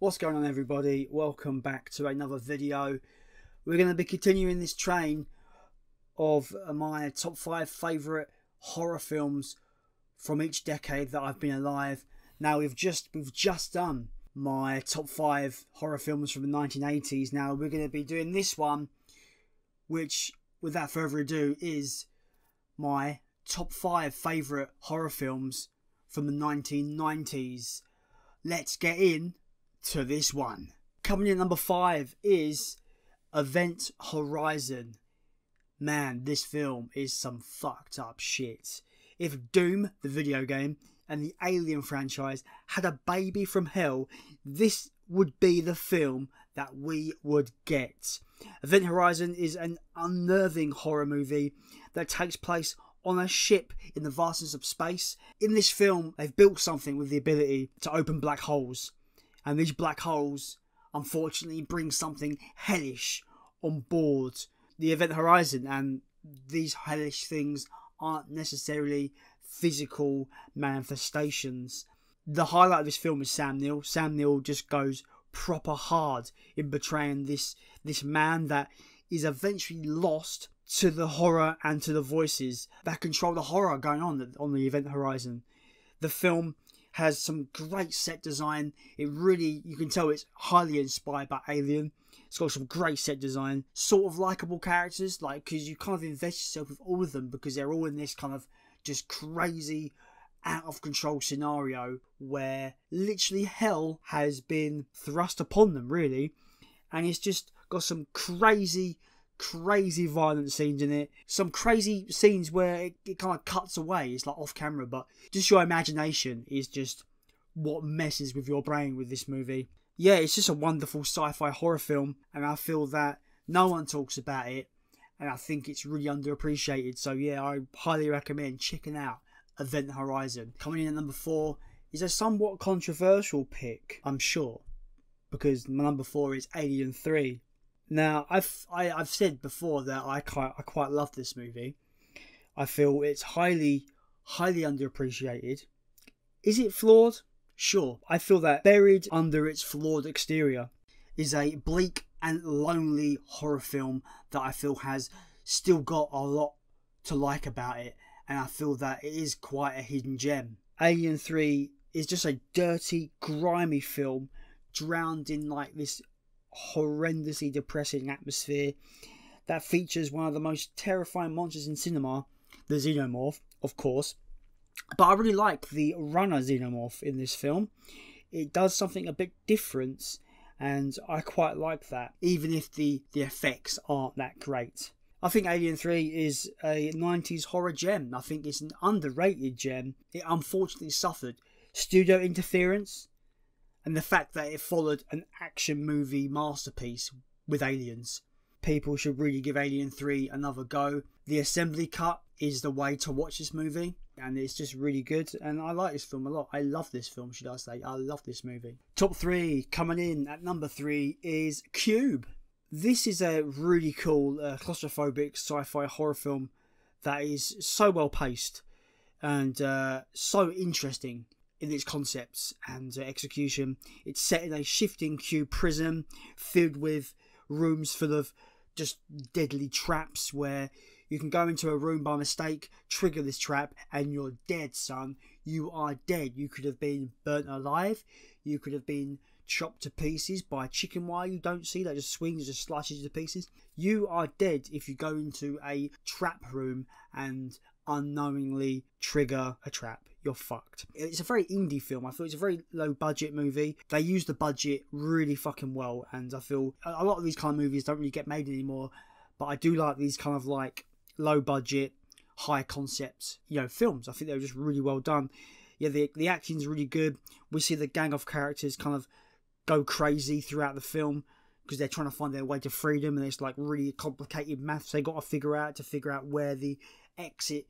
What's going on, everybody? Welcome back to another video. We're going to be continuing this train of my top 5 favourite horror films from each decade that I've been alive. Now we've just done my top 5 horror films from the 1980s. Now we're going to be doing this one, which without further ado is my top 5 favourite horror films from the 1990s. Let's get in to this one. Coming in at number 5 is Event Horizon. Man, this film is some fucked up shit. If Doom, the video game, and the Alien franchise had a baby from hell, this would be the film that we would get. Event Horizon is an unnerving horror movie that takes place on a ship in the vastness of space. In this film, they've built something with the ability to open black holes. And these black holes, unfortunately, bring something hellish on board the Event Horizon. And these hellish things aren't necessarily physical manifestations. The highlight of this film is Sam Neill. Sam Neill just goes proper hard in portraying this man that is eventually lost to the horror and to the voices that control the horror going on the Event Horizon. The film has some great set design. It really, you can tell it's highly inspired by Alien. It's got some great set design, sort of likeable characters, like, because you kind of invest yourself with all of them because they're all in this kind of just crazy, out of control scenario where literally hell has been thrust upon them, really. And it's just got some crazy violent scenes in it. Some crazy scenes where it kind of cuts away. It's like off camera, but just your imagination is just what messes with your brain with this movie. Yeah, it's just a wonderful sci-fi horror film, and I feel that no one talks about it, and I think it's really underappreciated. So yeah, I highly recommend checking out Event Horizon. Coming in at number 4 is a somewhat controversial pick, I'm sure, because my number 4 is Alien 3. Now, I've said before that I quite love this movie. I feel it's highly underappreciated. Is it flawed? Sure. I feel that buried under its flawed exterior is a bleak and lonely horror film that I feel has still got a lot to like about it, and I feel that it is quite a hidden gem. Alien 3 is just a dirty, grimy film drowned in like this horrendously depressing atmosphere that features one of the most terrifying monsters in cinema, the xenomorph, of course. But I really like the runner xenomorph in this film. It does something a bit different, and I quite like that, even if the effects aren't that great. I think Alien 3 is a 90s horror gem. I think it's an underrated gem. It unfortunately suffered studio interference, and the fact that it followed an action movie masterpiece with aliens. People should really give Alien 3 another go. The assembly cut is the way to watch this movie, and it's just really good, and I like this film a lot. I love this film, should I say. I love this movie. Top 3, coming in at number 3 is Cube. This is a really cool claustrophobic sci-fi horror film that is so well paced and so interesting in its concepts and execution. It's set in a shifting cube prison filled with rooms full of just deadly traps where you can go into a room by mistake, trigger this trap, and you're dead, son. You are dead. You could have been burnt alive. You could have been chopped to pieces by a chicken wire you don't see that just swings, just slices you to pieces. You are dead if you go into a trap room and unknowingly trigger a trap. You're fucked. It's a very indie film. I feel it's a very low budget movie. They use the budget really fucking well, and I feel a lot of these kind of movies don't really get made anymore, but I do like these kind of like low budget, high concept, films. I think they're just really well done. Yeah, the acting's really good. We see the gang of characters kind of go crazy throughout the film because they're trying to find their way to freedom, and it's like really complicated maths they got to figure out where the exit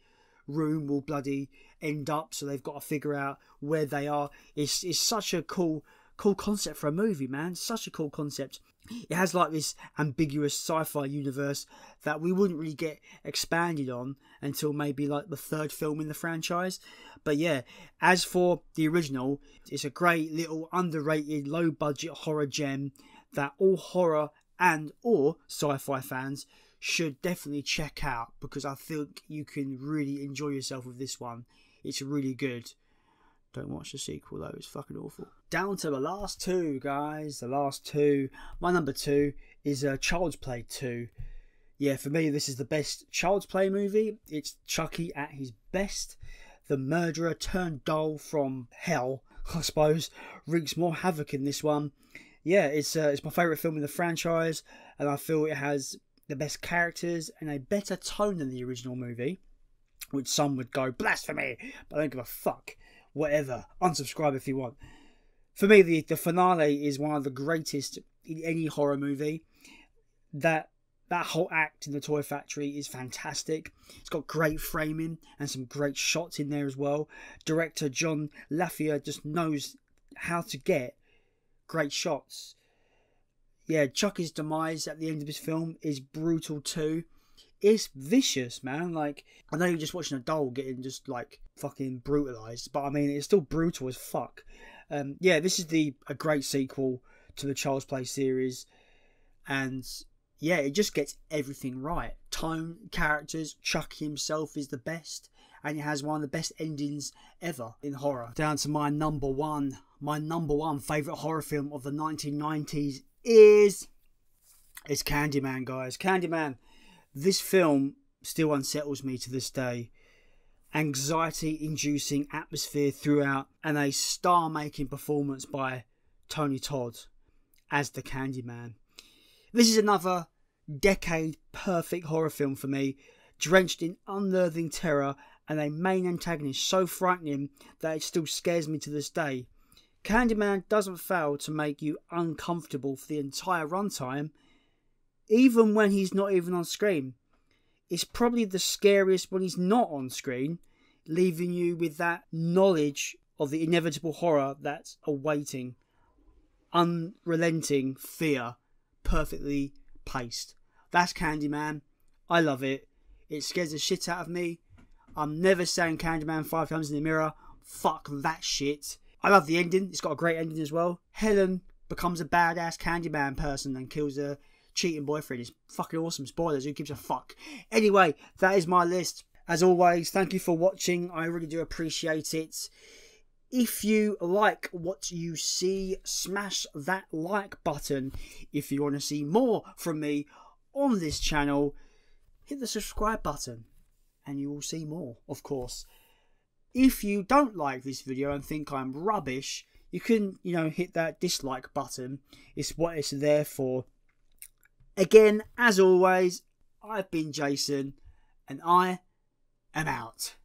room will bloody end up, so they've got to figure out where they are. It's such a cool cool concept for a movie, man. Such a cool concept. It has like this ambiguous sci-fi universe that we wouldn't really get expanded on until maybe like the third film in the franchise. But yeah, as for the original, it's a great little underrated low budget horror gem that all horror and or sci-fi fans should definitely check out, because I think you can really enjoy yourself with this one. It's really good. Don't watch the sequel though, it's fucking awful. Down to the last two, guys. The last two. My number 2 is Child's Play 2. Yeah, for me, this is the best Child's Play movie. It's Chucky at his best. The murderer turned doll from hell, I suppose, wreaks more havoc in this one. Yeah, it's my favourite film in the franchise, and I feel it has the best characters and a better tone than the original movie, which some would go, blasphemy, but I don't give a fuck. Whatever, unsubscribe if you want. For me, the finale is one of the greatest in any horror movie. That whole act in the toy factory is fantastic. It's got great framing and some great shots in there as well. Director John Lafia just knows how to get great shots. Yeah, Chucky's demise at the end of this film is brutal too. It's vicious, man. Like, I know you're just watching a doll getting just like fucking brutalized, but I mean, it's still brutal as fuck. Yeah, this is a great sequel to the Child's Play series, and yeah, it just gets everything right. Tone, characters, Chucky himself is the best, and it has one of the best endings ever in horror. Down to my number one favourite horror film of the 1990s is Candyman, guys. Candyman. This film still unsettles me to this day. Anxiety-inducing atmosphere throughout, and a star-making performance by Tony Todd as the Candyman. This is another decade-perfect horror film for me, drenched in unnerving terror and a main antagonist so frightening that it still scares me to this day. Candyman doesn't fail to make you uncomfortable for the entire runtime, even when he's not even on screen. It's probably the scariest when he's not on screen, leaving you with that knowledge of the inevitable horror that's awaiting. Unrelenting fear, perfectly paced. That's Candyman. I love it. It scares the shit out of me. I'm never saying Candyman 5 times in the mirror. Fuck that shit. I love the ending. It's got a great ending as well. Helen becomes a badass Candyman person and kills a cheating boyfriend. It's fucking awesome. Spoilers, who gives a fuck? Anyway, that is my list. As always, thank you for watching. I really do appreciate it. If you like what you see, smash that like button. If you want to see more from me on this channel, hit the subscribe button and you will see more, of course. If you don't like this video and think I'm rubbish, you can, hit that dislike button. It's what it's there for. Again, as always, I've been Jason, and I am out.